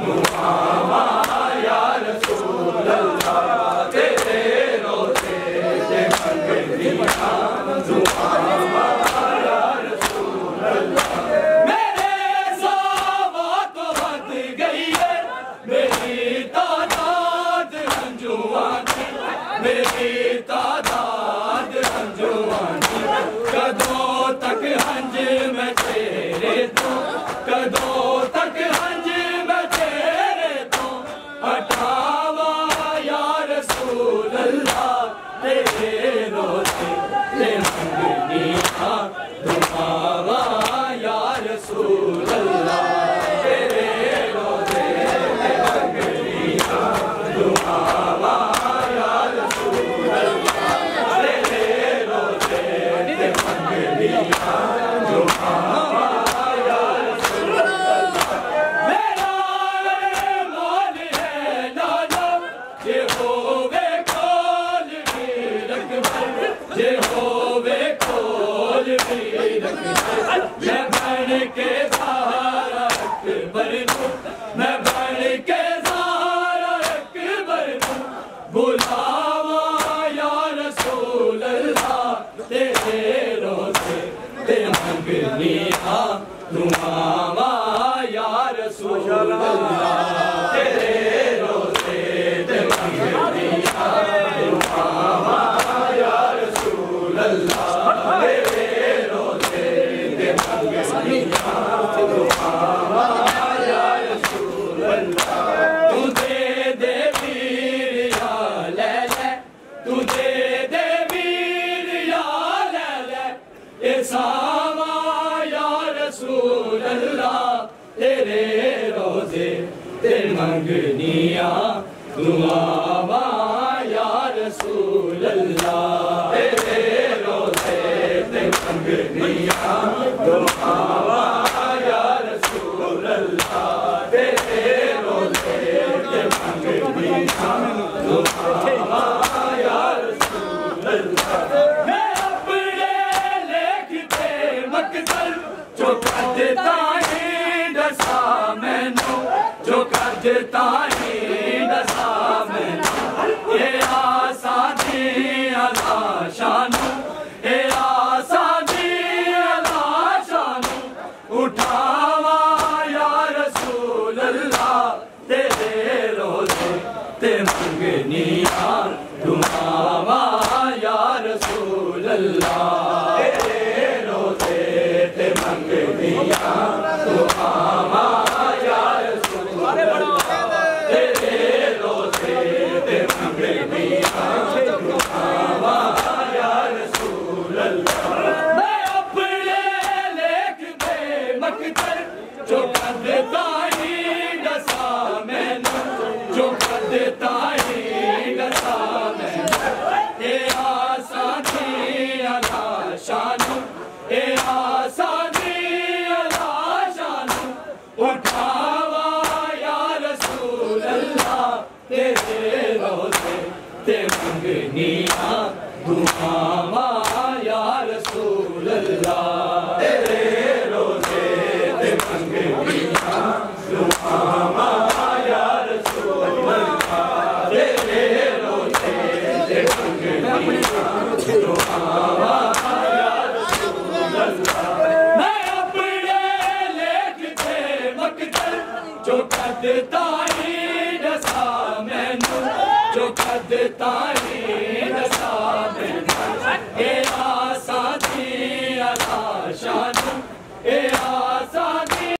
दुआवा या रसूल अल्लाह तेरे रोज़े ते मंगनिया दुआवा या रसूल अल्लाह। मेरे सावत हद गई है मेरी तादाद हंजुआं की, मेरी तादाद हंजुआं की। कदों तक हंज मैं तेरे तो, कदों तक हंज मैं तेरे तो हटावा या रसूल अल्लाह तेरे रोज़े ते मंगनिया दुआवा या रसूल अल्लाह तेरे रोज़े ते मंगनिया दुआवा या रसूल अल्लाह तेरे रोज़े ते मंगनिया दुआवा या रसूल अल्लाह। मेरा ईमान है लाला ये होवे खोल भी रकबर, ये होवे खोल भी रकबर। मैं बन के ज़ारा अकबर हूँ, मैं बन के ज़ारा अकबर हूँ। बुलावा या रसूल अल्लाह तेरे रोज़े ते मंगनिया दुआवा या रसूल अल्लाह तेरे रोज़े ते मंगनिया दुआवा या रसूल अल्लाह तेरे रोज़े ते मंगनिया दुआवा या रसूल अल्लाह। तू दे दे वीर या ले ले, तू दे दे वीर या ले ले ये सावा या रसूल अल्लाह तेरे रोज़े ते मंगनिया दुआवा या रसूल अल्लाह तेरे रोज़े ते मंगनिया दुआवा या रसूल अल्लाह तेरे रोज़े ते मंगनिया दुआवा या रसूल अल्लाह। मैं अपने लेखते मकसद जो करता ही दसा मैनू, जो करता ही दसा मैनू। ये आसा दी अला शानू, ये आसा दी अला शानू। उठावा या रसूल अल्लाह तेरे रोज़े ते मंगनिया दुआवा या रसूल अल्लाह तेरे रोज़े ते मंगनिया दुआवा या रसूल अल्लाह तेरे रोज़े ते मंगनिया दुआवा या रसूल अल्लाह। मैं अपने लेख पे मकदर जो करता ही दसा मैनू, जो करता ही दसा मैनू। ये आसा दी अला शानू, ये आसा दी अला शानू। उठावा या रसूल अल्लाह तेरे रोज़े ते मंगनिया दुआवा या रसूल अल्लाह तेरे रोज़े ते मंगनिया दुआवा या रसूल अल्लाह तेरे रोज़े ते मंगनिया दुआवा या रसूल अल्लाह। मैं अपने लेखते मकदर जो करता ही दसा मैनू, जो करता ही